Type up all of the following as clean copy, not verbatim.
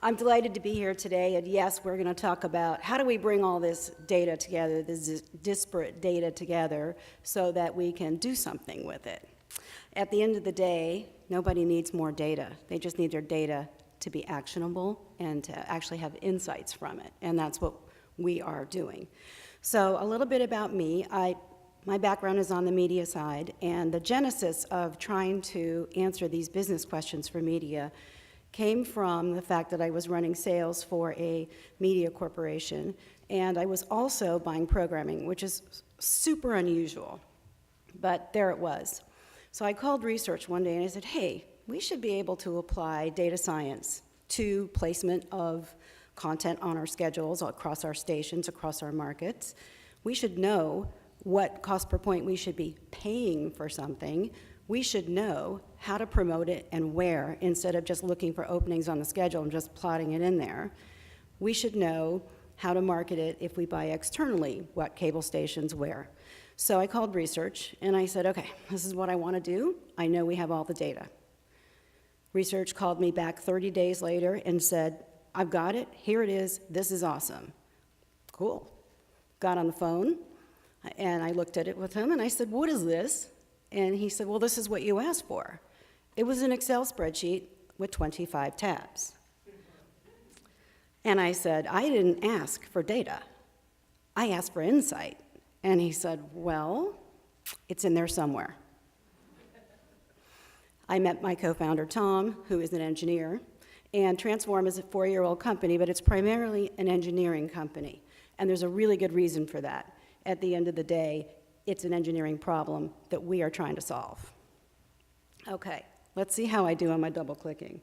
I'm delighted to be here today, and yes, we're going to talk about how do we bring all this data together, this disparate data together, so that we can do something with it. At the end of the day, nobody needs more data. They just need their data to be actionable and to actually have insights from it, and that's what we are doing. So a little bit about me. My background is on the media side, and the genesis of trying to answer these business questions for media came from the fact that I was running sales for a media corporation, and I was also buying programming, which is super unusual, but there it was. So I called research one day and I said, hey, we should be able to apply data science to placement of content on our schedules, across our stations, across our markets. We should know what cost per point we should be paying for something. We should know how to promote it and where, instead of just looking for openings on the schedule and just plotting it in there. We should know how to market it if we buy externally, what cable stations where. So I called research and I said, okay, this is what I want to do. I know we have all the data. Research called me back 30 days later and said, I've got it, here it is, this is awesome. Cool. Got on the phone and I looked at it with him and I said, what is this? And he said, well, this is what you asked for. It was an Excel spreadsheet with 25 tabs. And I said, I didn't ask for data. I asked for insight. And he said, well, it's in there somewhere. I met my co-founder, Tom, who is an engineer. And Transform is a 4-year-old company, but it's primarily an engineering company. And there's a really good reason for that. At the end of the day, it's an engineering problem that we are trying to solve. Okay, let's see how I do on my double-clicking.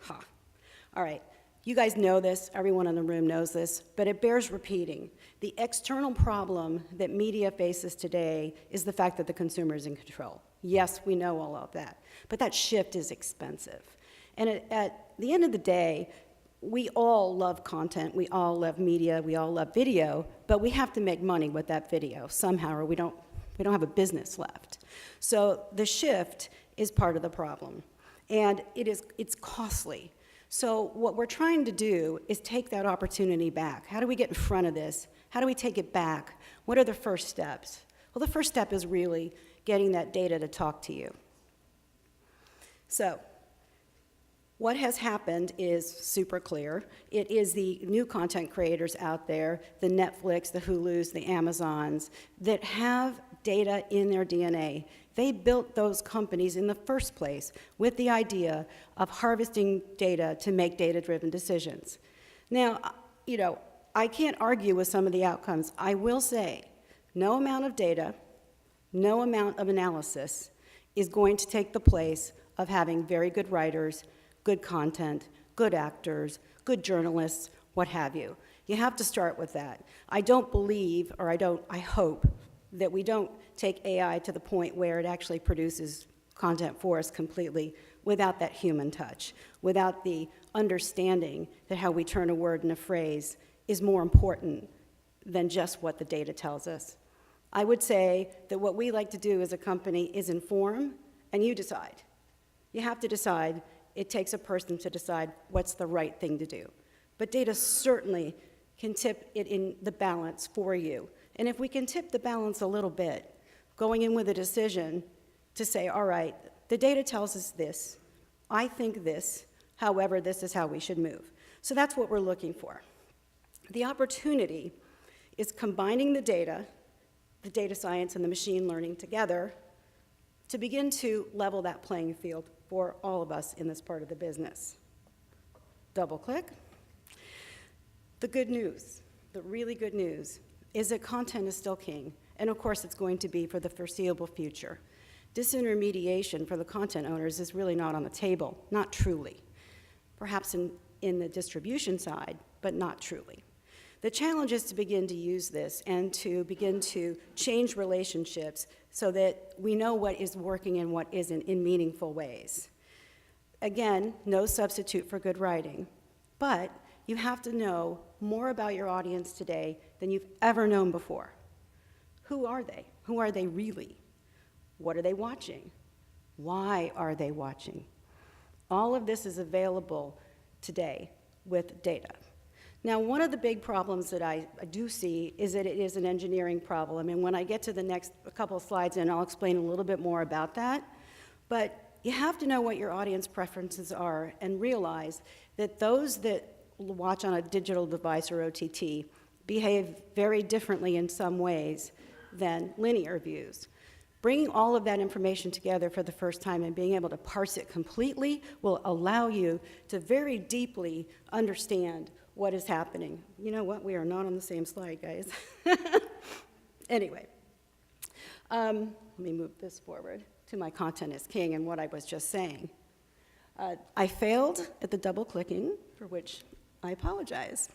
All right, you guys know this, everyone in the room knows this, but it bears repeating. The external problem that media faces today is the fact that the consumer is in control. Yes, we know all of that, but that shift is expensive. And at the end of the day, we all love content, we all love media, we all love video, but we have to make money with that video somehow, or we don't have a business left. So the shift is part of the problem, and it's costly. So what we're trying to do is take that opportunity back. How do we get in front of this? How do we take it back? What are the first steps? Well, the first step is really getting that data to talk to you. So what has happened is super clear. It is the new content creators out there, the Netflix, the Hulus, the Amazons, that have data in their DNA. They built those companies in the first place with the idea of harvesting data to make data-driven decisions. Now, I can't argue with some of the outcomes. I will say, no amount of data, no amount of analysis is going to take the place of having very good writers, good content, good actors, good journalists, what have you. You have to start with that. I don't believe, or I hope, that we don't take AI to the point where it actually produces content for us completely without that human touch, without the understanding that how we turn a word and a phrase is more important than just what the data tells us. I would say that what we like to do as a company is inform, and you decide. You have to decide. It takes a person to decide what's the right thing to do. But data certainly can tip it in the balance for you. And if we can tip the balance a little bit, going in with a decision to say, all right, the data tells us this, I think this, however, this is how we should move. So that's what we're looking for. The opportunity is combining the data science and the machine learning together to begin to level that playing field for all of us in this part of the business. Double click. The good news, the really good news, is that content is still king, and of course it's going to be for the foreseeable future. Disintermediation for the content owners is really not on the table, not truly. Perhaps in the distribution side, but not truly. The challenge is to begin to use this and to begin to change relationships so that we know what is working and what isn't in meaningful ways. Again, no substitute for good writing, but you have to know more about your audience today than you've ever known before. Who are they? Who are they really? What are they watching? Why are they watching? All of this is available today with data. Now, one of the big problems that I do see is that it is an engineering problem, and when I get to the next couple of slides, and I'll explain a little bit more about that, but you have to know what your audience preferences are and realize that those that watch on a digital device or OTT behave very differently in some ways than linear views. Bringing all of that information together for the first time and being able to parse it completely will allow you to very deeply understand what is happening. You know what? We are not on the same slide, guys. Anyway, let me move this forward to my content is king and what I was just saying. I failed at the double clicking, for which I apologize.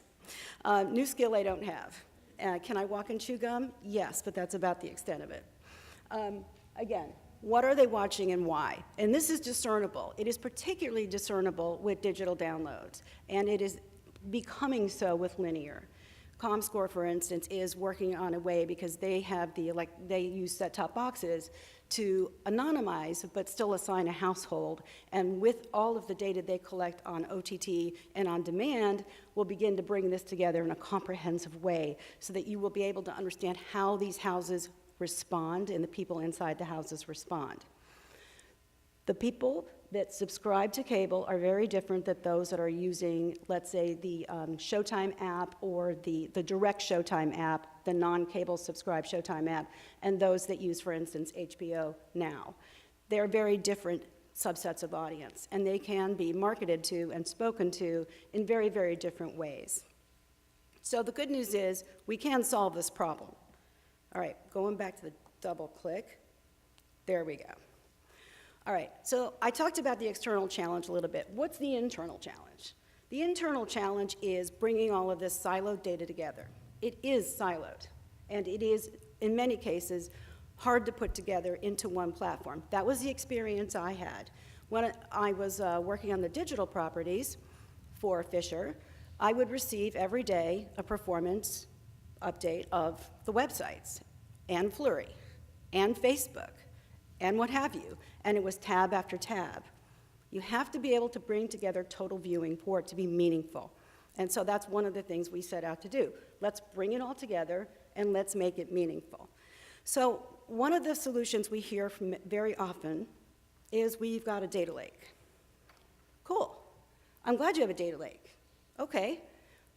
New skill I don't have. Can I walk and chew gum? Yes, but that's about the extent of it. Again, what are they watching and why? And this is discernible. It is particularly discernible with digital downloads, and it is becoming so with linear. ComScore, for instance, is working on a way because they have they use set-top boxes to anonymize but still assign a household, and with all of the data they collect on OTT and on demand, we'll begin to bring this together in a comprehensive way so that you will be able to understand how these houses respond and the people inside the houses respond. The people that subscribe to cable are very different than those that are using, let's say, the Showtime app or the direct Showtime app, the non-cable subscribed Showtime app, and those that use, for instance, HBO Now. They're very different subsets of audience, and they can be marketed to and spoken to in very, very different ways. So the good news is we can solve this problem. All right, going back to the double click. There we go. All right, so I talked about the external challenge a little bit. What's the internal challenge? The internal challenge is bringing all of this siloed data together. It is siloed, and it is, in many cases, hard to put together into one platform. That was the experience I had. When I was working on the digital properties for Fisher, I would receive every day a performance update of the websites, and Flurry, and Facebook, and what have you, and it was tab after tab. You have to be able to bring together total viewing for it to be meaningful. And so that's one of the things we set out to do. Let's bring it all together and let's make it meaningful. So one of the solutions we hear from very often is we've got a data lake. Cool. I'm glad you have a data lake. Okay.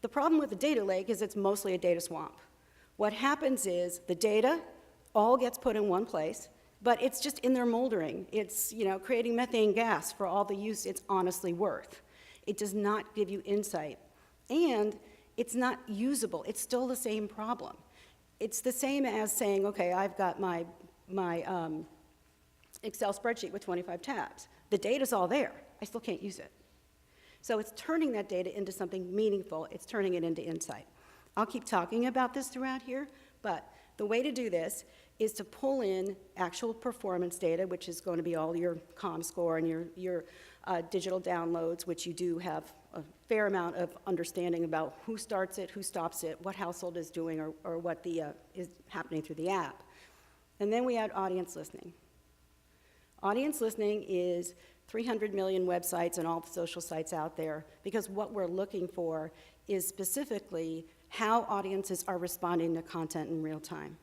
The problem with the data lake is it's mostly a data swamp. What happens is the data all gets put in one place, but it's just in there moldering. It's, creating methane gas for all the use it's honestly worth. It does not give you insight. And it's not usable. It's still the same problem. It's the same as saying, okay, I've got my Excel spreadsheet with 25 tabs. The data's all there. I still can't use it. So it's turning that data into something meaningful. It's turning it into insight. I'll keep talking about this throughout here, but the way to do this is to pull in actual performance data, which is going to be all your ComScore and your digital downloads, which you do have a fair amount of understanding about who starts it, who stops it, what household is doing, or what is happening through the app. And then we add audience listening. Audience listening is 300 million websites and all the social sites out there, because what we're looking for is specifically how audiences are responding to content in real time.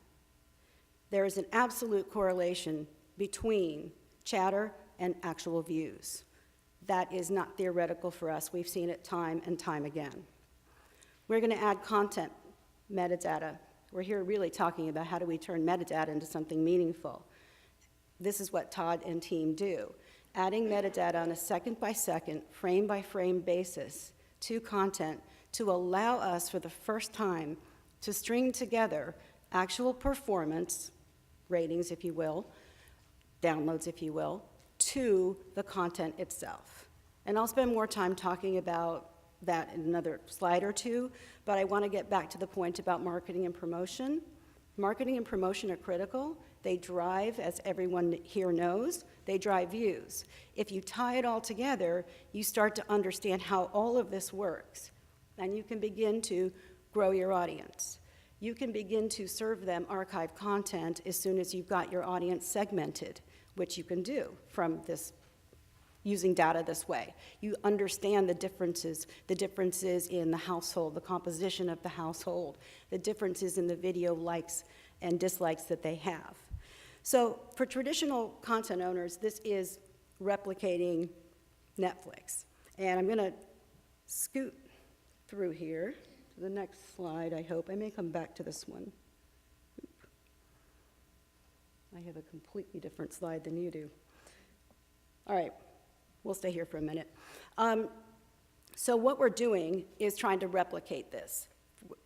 There is an absolute correlation between chatter and actual views. That is not theoretical for us. We've seen it time and time again. We're going to add content metadata. We're here really talking about how do we turn metadata into something meaningful. This is what Todd and team do. Adding metadata on a second-by-second, frame-by-frame basis to content to allow us for the first time to string together actual performance, ratings if you will, downloads if you will, to the content itself. And I'll spend more time talking about that in another slide or two, but I want to get back to the point about marketing and promotion. Marketing and promotion are critical. They drive, as everyone here knows, they drive views. If you tie it all together, you start to understand how all of this works, and you can begin to grow your audience. You can begin to serve them archived content as soon as you've got your audience segmented, which you can do from this, using data this way. You understand the differences in the household, the composition of the household, the differences in the video likes and dislikes that they have. So for traditional content owners, this is replicating Netflix. And I'm going to scoot through here to the next slide, I hope. I may come back to this one. I have a completely different slide than you do. All right, we'll stay here for a minute. So what we're doing is trying to replicate this.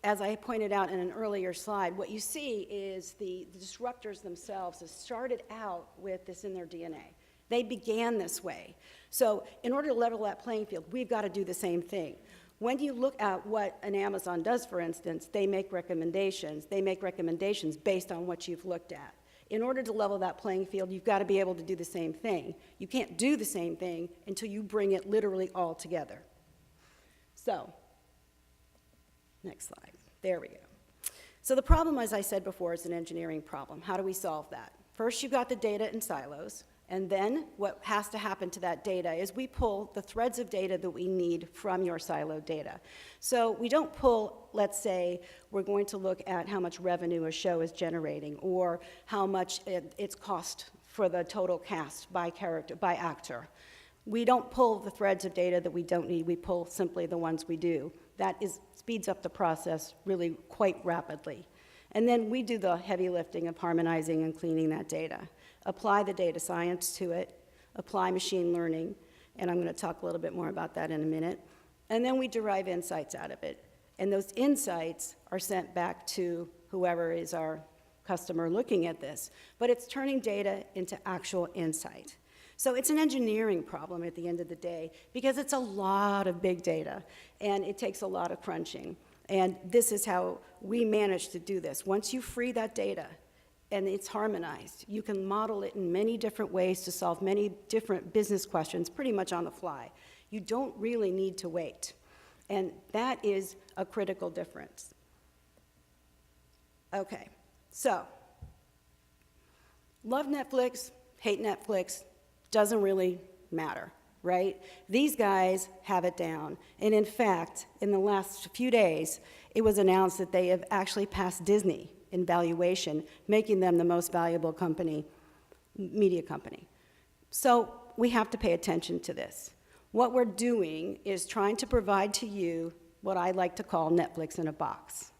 As I pointed out in an earlier slide, what you see is the disruptors themselves have started out with this in their DNA. They began this way. So in order to level that playing field, we've got to do the same thing. When you look at what an Amazon does, for instance, they make recommendations. They make recommendations based on what you've looked at. In order to level that playing field, you've got to be able to do the same thing. You can't do the same thing until you bring it literally all together. So, next slide. There we go. So the problem, as I said before, is an engineering problem. How do we solve that? First, you've got the data in silos. And then what has to happen to that data is we pull the threads of data that we need from your siloed data. So we don't pull, let's say, we're going to look at how much revenue a show is generating or how much it's cost for the total cast by character, by actor. We don't pull the threads of data that we don't need. We pull simply the ones we do. That speeds up the process really quite rapidly. And then we do the heavy lifting of harmonizing and cleaning that data. Apply the data science to it, apply machine learning, and I'm going to talk a little bit more about that in a minute. And then we derive insights out of it. And those insights are sent back to whoever is our customer looking at this. But it's turning data into actual insight. So it's an engineering problem at the end of the day because it's a lot of big data, and it takes a lot of crunching. And this is how we manage to do this. Once you free that data, and it's harmonized, you can model it in many different ways to solve many different business questions pretty much on the fly. You don't really need to wait. And that is a critical difference. Okay, so love Netflix, hate Netflix, doesn't really matter, right? These guys have it down. And in fact, in the last few days, it was announced that they have actually passed Disney in valuation, making them the most valuable company, media company. So we have to pay attention to this. What we're doing is trying to provide to you what I like to call Netflix in a box.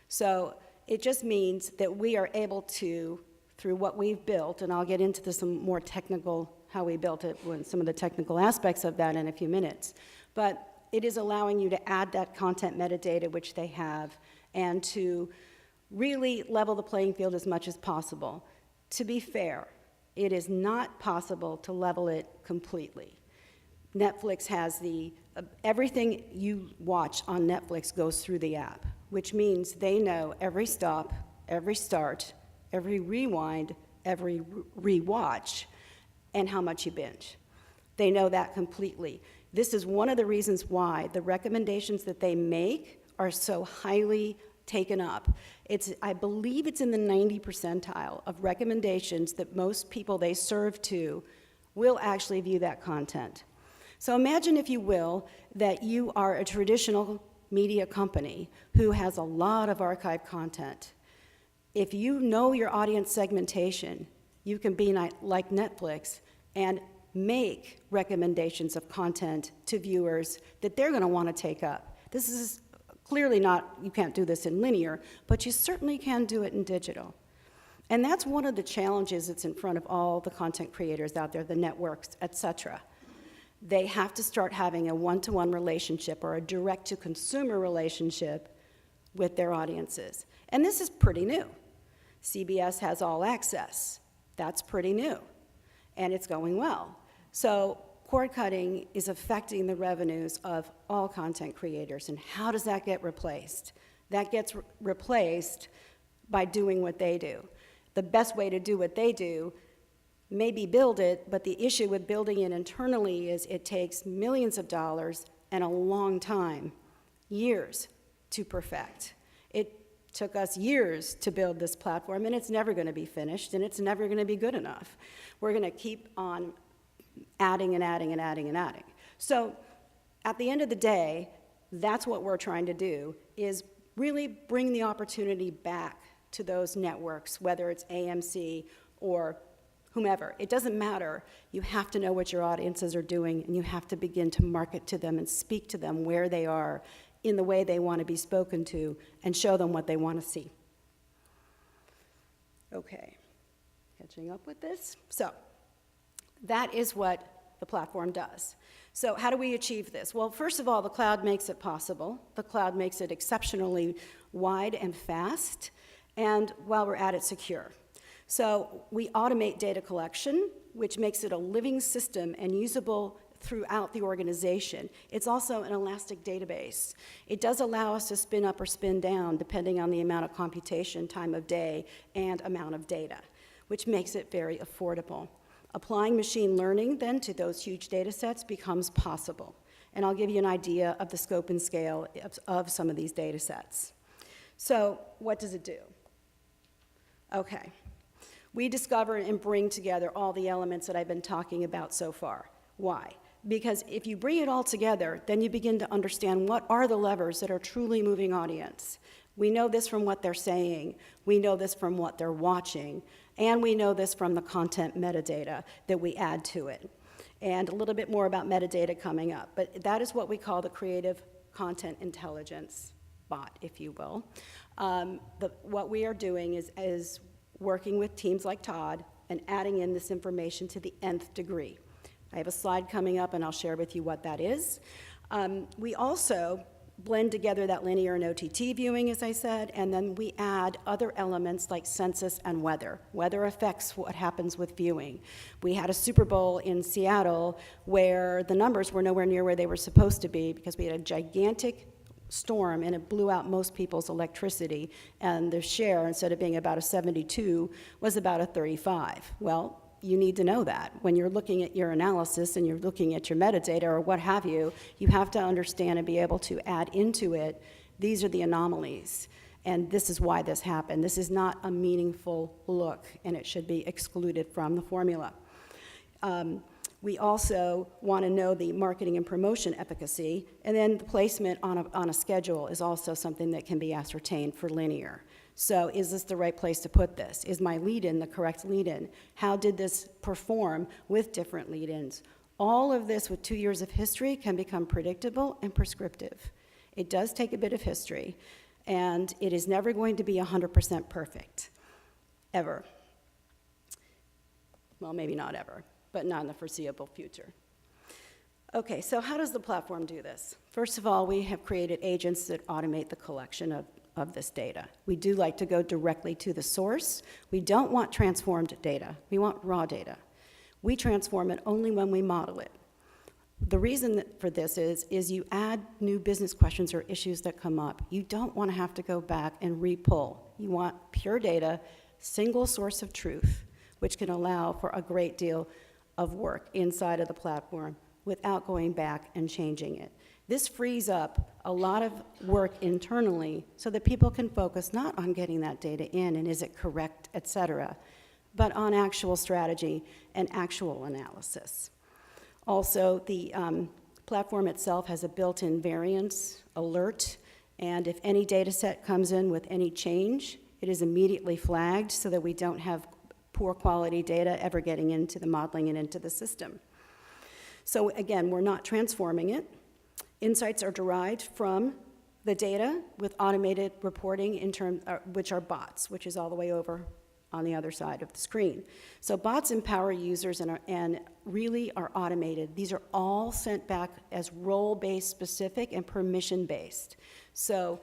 So it just means that we are able to, through what we've built, and I'll get into some more technical, how we built it, and some of the technical aspects of that in a few minutes, but it is allowing you to add that content metadata, which they have, and to really level the playing field as much as possible. To be fair, it is not possible to level it completely. Netflix has everything you watch on Netflix goes through the app, which means they know every stop, every start, every rewind, every rewatch, and how much you binge. They know that completely. This is one of the reasons why the recommendations that they make are so highly taken up. I believe it's in the 90 percentile of recommendations that most people they serve to will actually view that content. So imagine, if you will, that you are a traditional media company who has a lot of archived content. If you know your audience segmentation, you can be like Netflix and make recommendations of content to viewers that they're going to want to take up. This is clearly not, you can't do this in linear, but you certainly can do it in digital. And that's one of the challenges that's in front of all the content creators out there, the networks, et cetera. They have to start having a one-to-one relationship or a direct-to-consumer relationship with their audiences. And this is pretty new. CBS has all access. That's pretty new. And it's going well. So cord cutting is affecting the revenues of all content creators. And how does that get replaced? That gets replaced by doing what they do. The best way to do what they do, maybe build it, but the issue with building it internally is it takes millions of dollars and a long time, years, to perfect. It took us years to build this platform, and it's never going to be finished, and it's never going to be good enough. We're going to keep on adding and adding and adding and adding. So at the end of the day, that's what we're trying to do, is really bring the opportunity back to those networks, whether it's AMC or whomever. It doesn't matter. You have to know what your audiences are doing, and you have to begin to market to them and speak to them where they are in the way they want to be spoken to, and show them what they want to see. Okay, catching up with this. So that is what the platform does. So how do we achieve this? Well, first of all, the cloud makes it possible. The cloud makes it exceptionally wide and fast, and while we're at it, secure. So we automate data collection, which makes it a living system and usable throughout the organization. It's also an elastic database. It does allow us to spin up or spin down depending on the amount of computation, time of day, and amount of data, which makes it very affordable. Applying machine learning then to those huge data sets becomes possible. And I'll give you an idea of the scope and scale of some of these data sets. So what does it do? Okay. We discover and bring together all the elements that I've been talking about so far. Why? Because if you bring it all together, then you begin to understand what are the levers that are truly moving audience. We know this from what they're saying, we know this from what they're watching, and we know this from the content metadata that we add to it. And a little bit more about metadata coming up, but that is what we call the creative content intelligence bot, if you will. What we are doing is working with teams like Todd and adding in this information to the nth degree. I have a slide coming up, and I'll share with you what that is. We also blend together that linear and OTT viewing, as I said, and then we add other elements like census and weather. Weather affects what happens with viewing. We had a Super Bowl in Seattle where the numbers were nowhere near where they were supposed to be because we had a gigantic storm and it blew out most people's electricity, and the share, instead of being about a 72, was about a 35. Well, you need to know that. When you're looking at your analysis and you're looking at your metadata or what have you, you have to understand and be able to add into it, these are the anomalies, and this is why this happened. This is not a meaningful look, and it should be excluded from the formula. We also want to know the marketing and promotion efficacy, and then the placement on a schedule is also something that can be ascertained for linear. So is this the right place to put this? Is my lead-in the correct lead-in? How did this perform with different lead-ins? All of this with 2 years of history can become predictable and prescriptive. It does take a bit of history, and it is never going to be 100% perfect, ever. Well, maybe not ever, but not in the foreseeable future. Okay, so how does the platform do this? First of all, we have created agents that automate the collection of this data. We do like to go directly to the source. We don't want transformed data. We want raw data. We transform it only when we model it. The reason for this is you add new business questions or issues that come up. You don't want to have to go back and re-pull. You want pure data, single source of truth, which can allow for a great deal of work inside of the platform without going back and changing it. This frees up a lot of work internally so that people can focus not on getting that data in and is it correct, et cetera, but on actual strategy and actual analysis. Also, the platform itself has a built-in variance alert, and if any data set comes in with any change, it is immediately flagged so that we don't have poor quality data ever getting into the modeling and into the system. So again, we're not transforming it. Insights are derived from the data with automated reporting which are bots, which is all the way over on the other side of the screen. So bots empower users and really are automated. These are all sent back as role-based specific and permission-based. So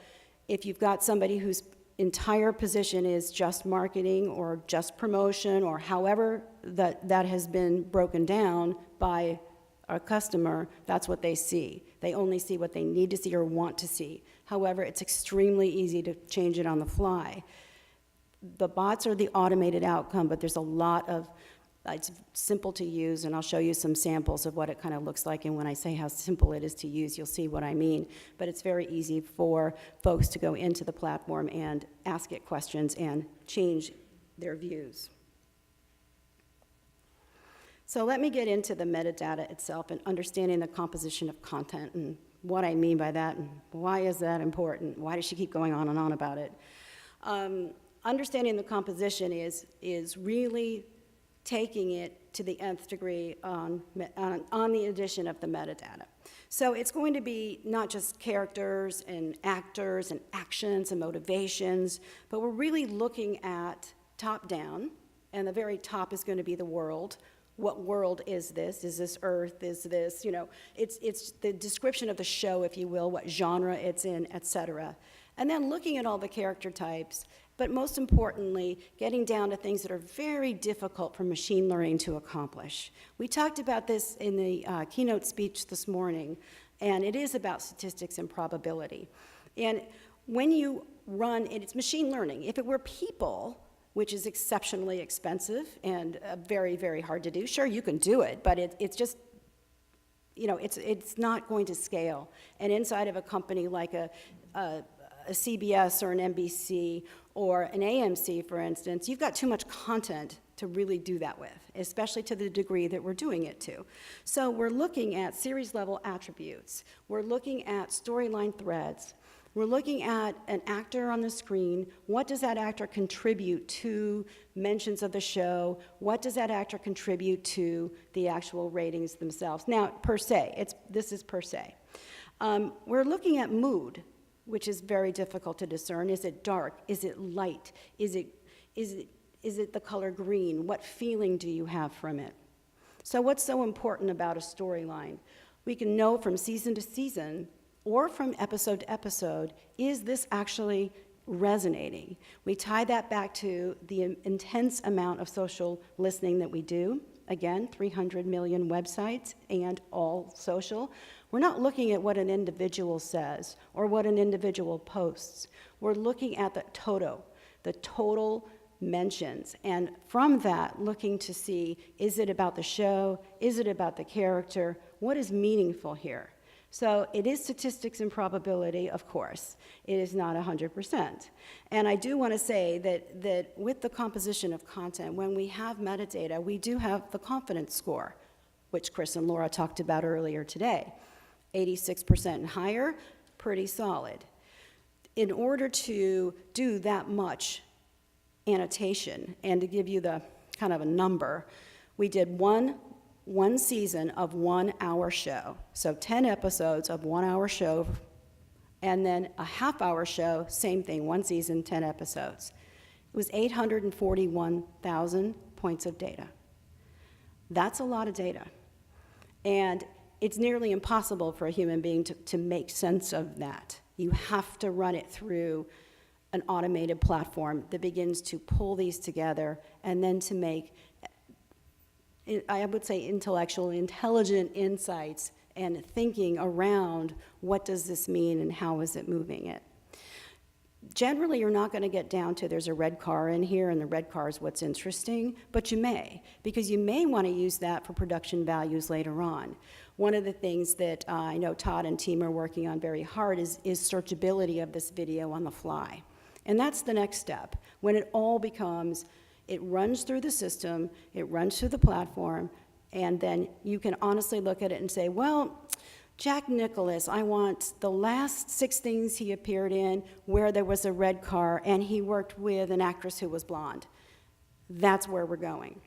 if you've got somebody whose entire position is just marketing or just promotion or however that has been broken down by our customer, that's what they see. They only see what they need to see or want to see. However, it's extremely easy to change it on the fly. The bots are the automated outcome, but there's a lot of, it's simple to use, and I'll show you some samples of what it kind of looks like, and when I say how simple it is to use, you'll see what I mean. But it's very easy for folks to go into the platform and ask it questions and change their views. So let me get into the metadata itself and understanding the composition of content and what I mean by that and why is that important? Why does she keep going on and on about it? Understanding the composition is really taking it to the nth degree on the addition of the metadata. So it's going to be not just characters and actors and actions and motivations, but we're really looking at top down, and the very top is going to be the world. What world is this? Is this Earth? Is this, it's the description of the show, if you will, what genre it's in, et cetera. And then looking at all the character types, but most importantly, getting down to things that are very difficult for machine learning to accomplish. We talked about this in the keynote speech this morning, and it is about statistics and probability. And when you run, and it's machine learning, if it were people, which is exceptionally expensive and very, very hard to do, sure, you can do it, but it's just, it's not going to scale. And inside of a company like a CBS or an NBC or an AMC, for instance, you've got too much content to really do that with, especially to the degree that we're doing it to. So we're looking at series-level attributes. We're looking at storyline threads. We're looking at an actor on the screen. What does that actor contribute to mentions of the show? What does that actor contribute to the actual ratings themselves? Now, per se, this is per se. We're looking at mood, which is very difficult to discern. Is it dark? Is it light? Is it the color green? What feeling do you have from it? So what's so important about a storyline? We can know from season to season or from episode to episode, is this actually resonating? We tie that back to the intense amount of social listening that we do. Again, 300 million websites and all social. We're not looking at what an individual says or what an individual posts. We're looking at the total mentions. And from that, looking to see, is it about the show? Is it about the character? What is meaningful here? So it is statistics and probability, of course. It is not 100%. And I do want to say that with the composition of content, when we have metadata, we do have the confidence score, which Chris and Laura talked about earlier today. 86% and higher, pretty solid. In order to do that much annotation, and to give you the kind of a number, we did one season of 1 hour show. So 10 episodes of 1 hour show, and then a half-hour show, same thing, 1 season, 10 episodes. It was 841,000 points of data. That's a lot of data. And it's nearly impossible for a human being to make sense of that. You have to run it through an automated platform that begins to pull these together and then to make, I would say, intelligent insights and thinking around what does this mean and how is it moving it. Generally, you're not going to get down to there's a red car in here and the red car is what's interesting, but you may, because you may want to use that for production values later on. One of the things that I know Todd and team are working on very hard is searchability of this video on the fly. And that's the next step, when it all becomes, it runs through the system, it runs through the platform, and then you can honestly look at it and say, well, Jack Nicholas, I want the last 6 things he appeared in where there was a red car and he worked with an actress who was blonde. That's where we're going.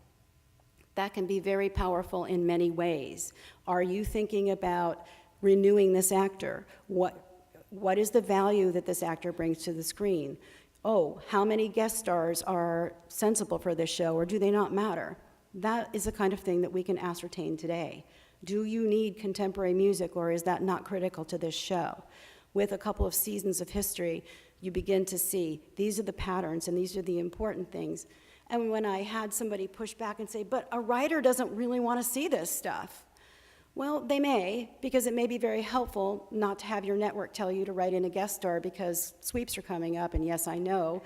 That can be very powerful in many ways. Are you thinking about renewing this actor? What is the value that this actor brings to the screen? Oh, how many guest stars are sensible for this show, or do they not matter? That is the kind of thing that we can ascertain today. Do you need contemporary music, or is that not critical to this show? With a couple of seasons of history, you begin to see these are the patterns and these are the important things. And when I had somebody push back and say, but a writer doesn't really want to see this stuff. Well, they may, because it may be very helpful not to have your network tell you to write in a guest star because sweeps are coming up, and yes, I know,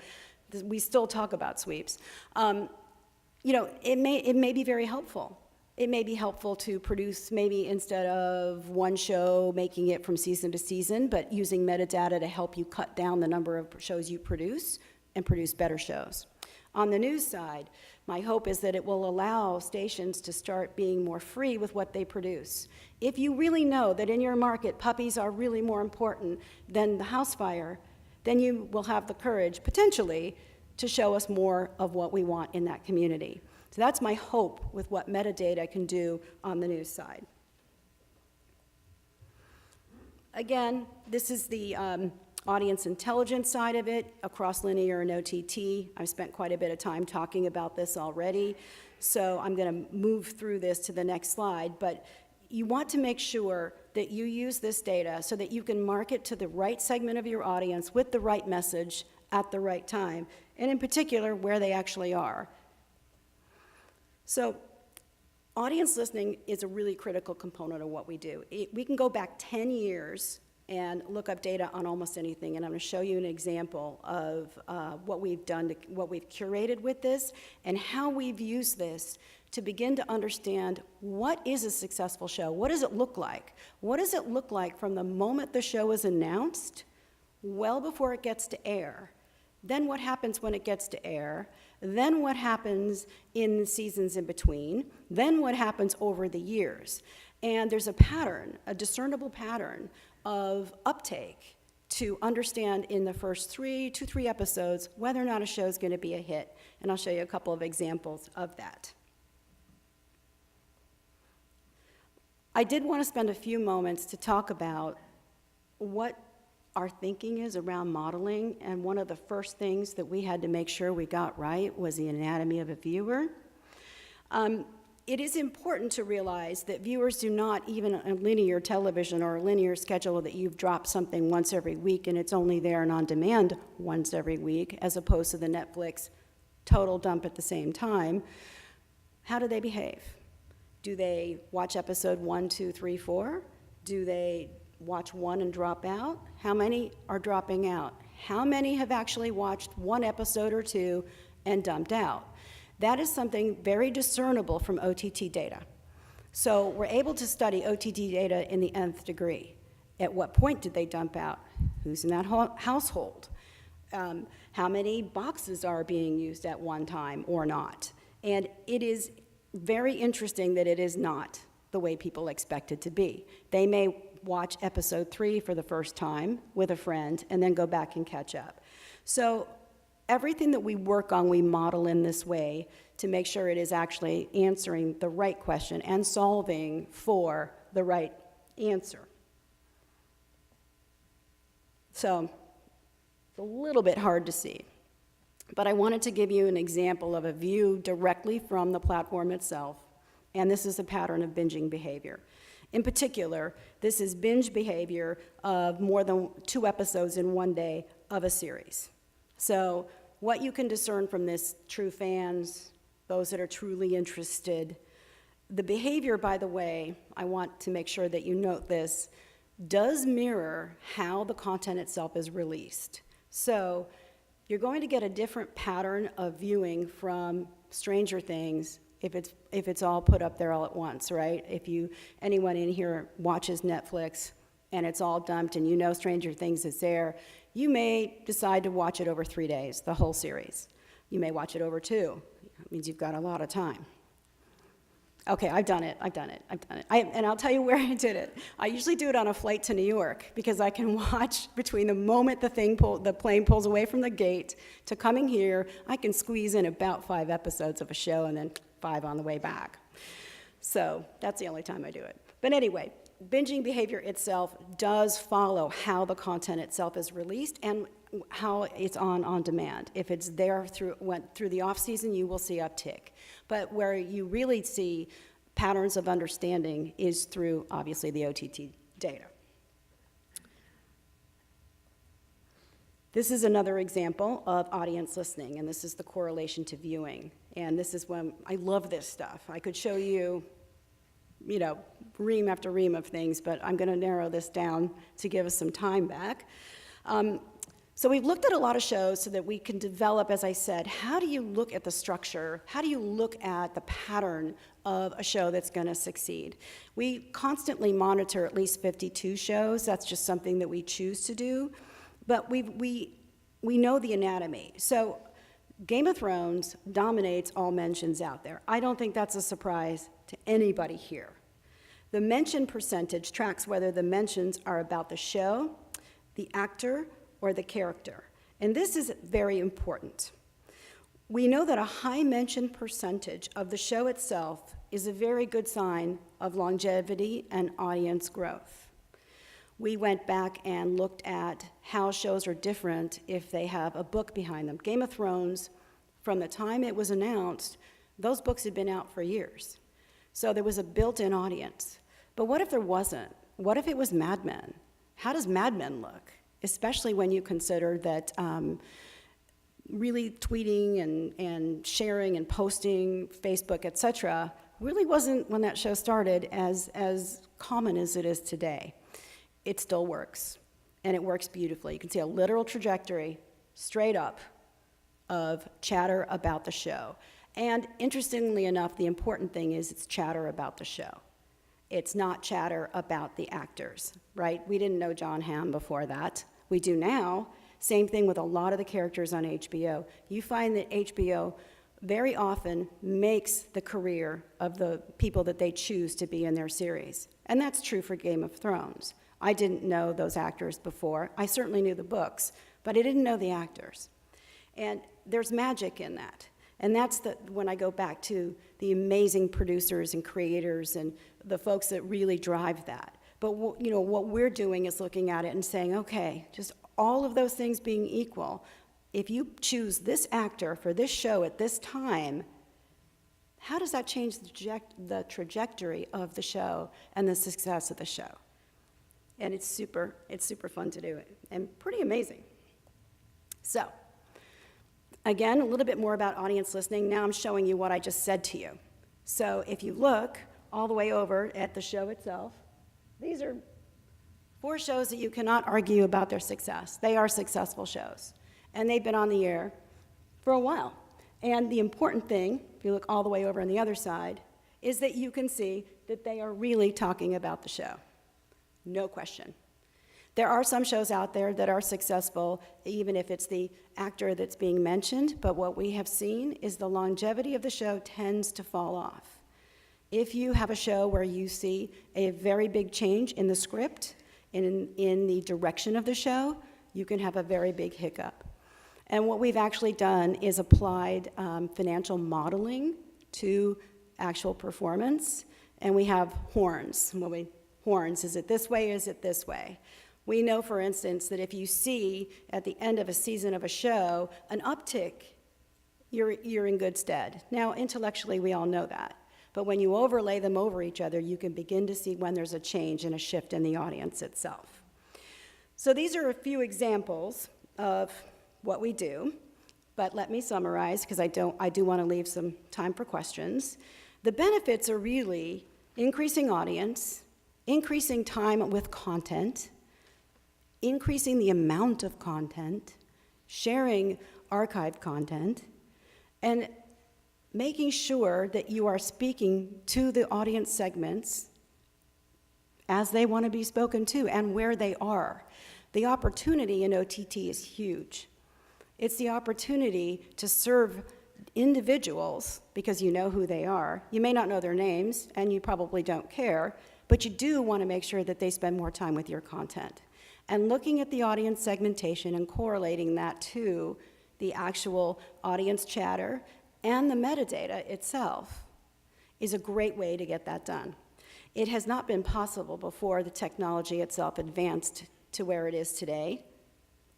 we still talk about sweeps. It may be very helpful. It may be helpful to produce, maybe instead of one show, making it from season to season, but using metadata to help you cut down the number of shows you produce and produce better shows. On the news side, My hope is that it will allow stations to start being more free with what they produce. If you really know that in your market puppies are really more important than the house fire, then you will have the courage, potentially, to show us more of what we want in that community. So that's my hope with what metadata can do on the news side. Again, this is the audience intelligence side of it across linear and OTT. I've spent quite a bit of time talking about this already, so I'm going to move through this to the next slide. But you want to make sure that you use this data so that you can market to the right segment of your audience with the right message at the right time, and in particular, where they actually are. So audience listening is a really critical component of what we do. We can go back 10 years and look up data on almost anything, and I'm going to show you an example of what we've done, what we've curated with this, and how we've used this to begin to understand what is a successful show. What does it look like? What does it look like from the moment the show is announced, well before it gets to air? Then what happens when it gets to air? Then what happens in the seasons in between? Then what happens over the years? And there's a pattern, a discernible pattern of uptake to understand in the first 2 to 3 episodes whether or not a show is going to be a hit. And I'll show you a couple of examples of that. I did want to spend a few moments to talk about what our thinking is around modeling, and one of the first things that we had to make sure we got right was the anatomy of a viewer. It is important to realize that viewers do not, even a linear television or a linear schedule that you've dropped something once every week and it's only there and on demand once every week, as opposed to the Netflix total dump at the same time. How do they behave? Do they watch episode 1, 2, 3, 4? Do they watch one and drop out? How many are dropping out? How many have actually watched 1 episode or 2 and dumped out? That is something very discernible from OTT data. So we're able to study OTT data in the nth degree. At what point did they dump out? Who's in that household? How many boxes are being used at one time or not? And it is very interesting that it is not the way people expect it to be. They may watch episode 3 for the first time with a friend and then go back and catch up. So everything that we work on, we model in this way to make sure it is actually answering the right question and solving for the right answer. So it's a little bit hard to see, but I wanted to give you an example of a view directly from the platform itself, and this is a pattern of binging behavior. In particular, this is binge behavior of more than 2 episodes in one day of a series. So what you can discern from this, true fans, those that are truly interested, the behavior, by the way, I want to make sure that you note this, does mirror how the content itself is released. So you're going to get a different pattern of viewing from Stranger Things if it's all put up there all at once, right? If anyone in here watches Netflix and it's all dumped and you know Stranger Things is there, you may decide to watch it over 3 days, the whole series. You may watch it over 2. It means you've got a lot of time. Okay, I've done it. And I'll tell you where I did it. I usually do it on a flight to New York because I can watch between the moment the plane pulls away from the gate to coming here, I can squeeze in about 5 episodes of a show and then 5 on the way back. So that's the only time I do it. But anyway, binging behavior itself does follow how the content itself is released and how it's on demand. If it's there went through the off season, you will see uptick. But where you really see patterns of understanding is through, obviously, the OTT data. This is another example of audience listening, and this is the correlation to viewing. And this is when I love this stuff. I could show you, ream after ream of things, but I'm going to narrow this down to give us some time back. So we've looked at a lot of shows so that we can develop, as I said, how do you look at the structure? How do you look at the pattern of a show that's going to succeed? We constantly monitor at least 52 shows. That's just something that we choose to do. But we know the anatomy. So Game of Thrones dominates all mentions out there. I don't think that's a surprise to anybody here. The mention percentage tracks whether the mentions are about the show, the actor, or the character. And this is very important. We know that a high mention percentage of the show itself is a very good sign of longevity and audience growth. We went back and looked at how shows are different if they have a book behind them. Game of Thrones, from the time it was announced, those books had been out for years. So there was a built-in audience. But what if there wasn't? What if it was Mad Men? How does Mad Men look? Especially when you consider that really tweeting and sharing and posting, Facebook, et cetera, really wasn't, when that show started, as common as it is today. It still works, and it works beautifully. You can see a literal trajectory, straight up, of chatter about the show. And interestingly enough, the important thing is it's chatter about the show. It's not chatter about the actors, right? We didn't know John Hamm before that. We do now. Same thing with a lot of the characters on HBO. You find that HBO very often makes the career of the people that they choose to be in their series. And that's true for Game of Thrones. I didn't know those actors before. I certainly knew the books, but I didn't know the actors. And there's magic in that. And that's when I go back to the amazing producers and creators and the folks that really drive that. But what we're doing is looking at it and saying, okay, just all of those things being equal, if you choose this actor for this show at this time, how does that change the trajectory of the show and the success of the show? And it's super fun to do it and pretty amazing. So, again, a little bit more about audience listening. Now I'm showing you what I just said to you. So if you look all the way over at the show itself, these are 4 shows that you cannot argue about their success. They are successful shows, and they've been on the air for a while. And the important thing, if you look all the way over on the other side, is that you can see that they are really talking about the show. No question. There are some shows out there that are successful, even if it's the actor that's being mentioned, but what we have seen is the longevity of the show tends to fall off. If you have a show where you see a very big change in the script, in the direction of the show, you can have a very big hiccup. And what we've actually done is applied financial modeling to actual performance, and we have horns. Horns, is it this way, is it this way? We know, for instance, that if you see at the end of a season of a show an uptick, you're in good stead. Now, intellectually, we all know that. But when you overlay them over each other, you can begin to see when there's a change and a shift in the audience itself. So these are a few examples of what we do, but let me summarize, because I do want to leave some time for questions. The benefits are really increasing audience, increasing time with content, increasing the amount of content, sharing archived content, and making sure that you are speaking to the audience segments as they want to be spoken to and where they are. The opportunity in OTT is huge. It's the opportunity to serve individuals because you know who they are. You may not know their names, and you probably don't care, but you do want to make sure that they spend more time with your content. And looking at the audience segmentation and correlating that to the actual audience chatter and the metadata itself is a great way to get that done. It has not been possible before the technology itself advanced to where it is today,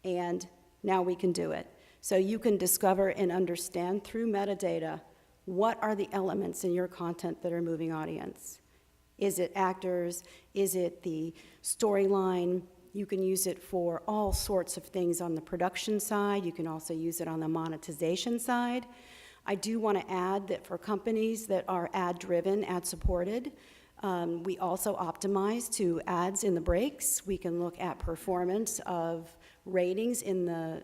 and now we can do it. So you can discover and understand through metadata what are the elements in your content that are moving audience. Is it actors? Is it the storyline? You can use it for all sorts of things on the production side. You can also use it on the monetization side. I do want to add that for companies that are ad-driven, ad-supported, we also optimize to ads in the breaks. We can look at performance of ratings in the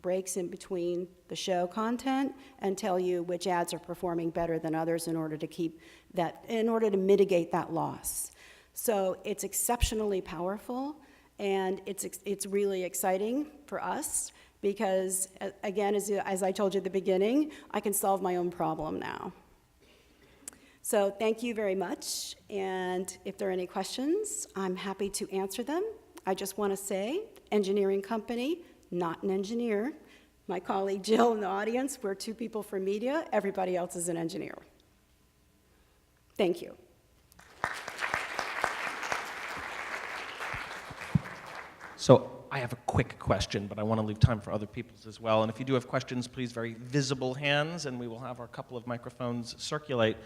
breaks in between the show content and tell you which ads are performing better than others in order to mitigate that loss. So it's exceptionally powerful, and it's really exciting for us because, again, as I told you at the beginning, I can solve my own problem now. So thank you very much, and if there are any questions, I'm happy to answer them. I just want to say, engineering company, not an engineer. My colleague Jill in the audience, we're two people from media, everybody else is an engineer. Thank you. So I have a quick question, but I want to leave time for other people's as well. And if you do have questions, please, very visible hands, and we will have our couple of microphones circulate.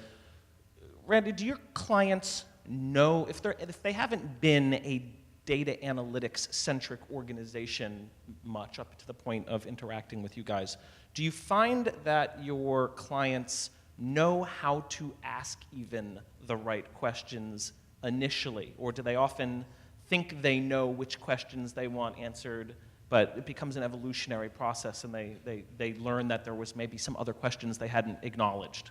Randa, do your clients know, if they haven't been a data analytics-centric organization much up to the point of interacting with you guys, do you find that your clients know how to ask even the right questions initially? Or do they often think they know which questions they want answered, but it becomes an evolutionary process and they learn that there was maybe some other questions they hadn't acknowledged?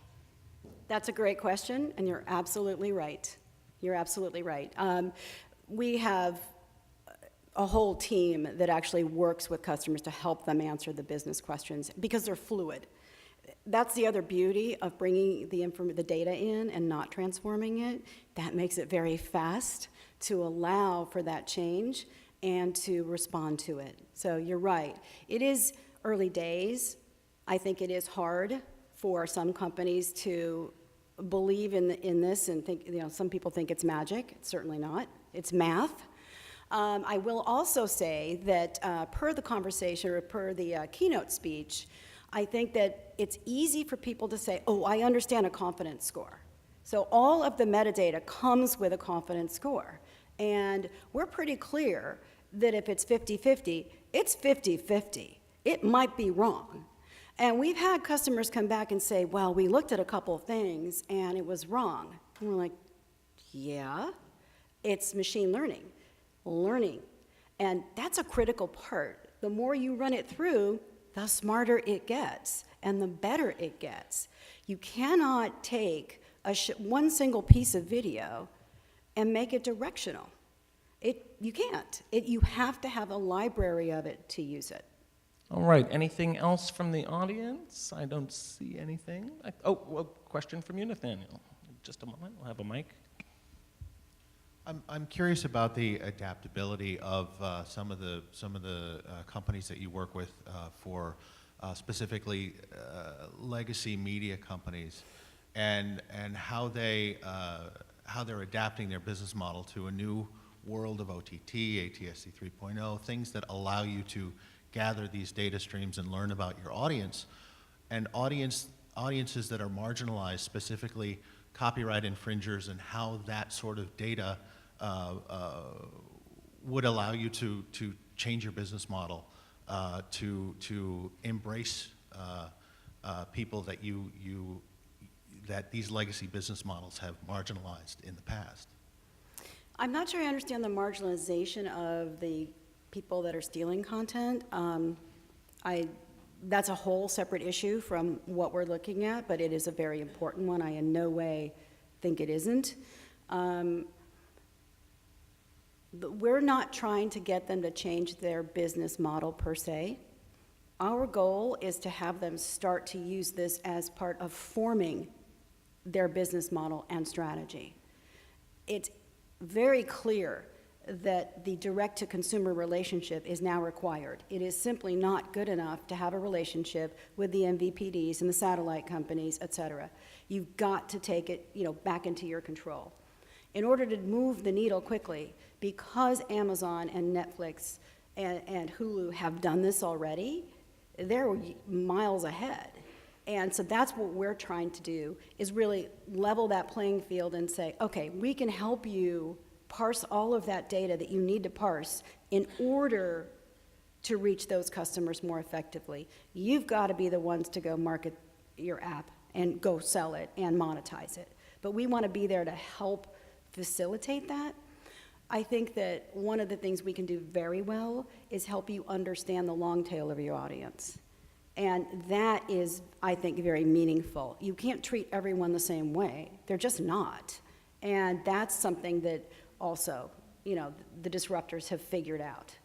That's a great question, and you're absolutely right. You're absolutely right. We have a whole team that actually works with customers to help them answer the business questions because they're fluid. That's the other beauty of bringing the data in and not transforming it. That makes it very fast to allow for that change and to respond to it. So you're right. It is early days. I think it is hard for some companies to believe in this and think, some people think it's magic. It's certainly not. It's math. I will also say that per the conversation or per the keynote speech, I think that it's easy for people to say, oh, I understand a confidence score. So all of the metadata comes with a confidence score. And we're pretty clear that if it's 50-50, it's 50-50. It might be wrong. And we've had customers come back and say, well, we looked at a couple of things and it was wrong. And we're like, yeah, it's machine learning. And that's a critical part. The more you run it through, the smarter it gets and the better it gets. You cannot take one single piece of video and make it directional. You can't. You have to have a library of it to use it. All right, anything else from the audience? I don't see anything. A question from you, Nathaniel. Just a moment, we'll have a mic. I'm curious about the adaptability of some of the companies that you work with for specifically legacy media companies, and how they're adapting their business model to a new world of OTT, ATSC 3.0, things that allow you to gather these data streams and learn about your audience, and audiences that are marginalized, specifically copyright infringers, and how that sort of data would allow you to change your business model to embrace people that that these legacy business models have marginalized in the past. I'm not sure I understand the marginalization of the people that are stealing content. That's a whole separate issue from what we're looking at, but it is a very important one. I in no way think it isn't. We're not trying to get them to change their business model per se. Our goal is to have them start to use this as part of forming their business model and strategy. It's very clear that the direct-to-consumer relationship is now required. It is simply not good enough to have a relationship with the MVPDs and the satellite companies, et cetera. You've got to take it, back into your control. In order to move the needle quickly, because Amazon and Netflix and Hulu have done this already, they're miles ahead. And so that's what we're trying to do, is really level that playing field and say, okay, we can help you parse all of that data that you need to parse in order to reach those customers more effectively. You've got to be the ones to go market your app and go sell it and monetize it. But we want to be there to help facilitate that. I think that one of the things we can do very well is help you understand the long tail of your audience. And that is, I think, very meaningful. You can't treat everyone the same way. They're just not. And that's something that also, the disruptors have figured out.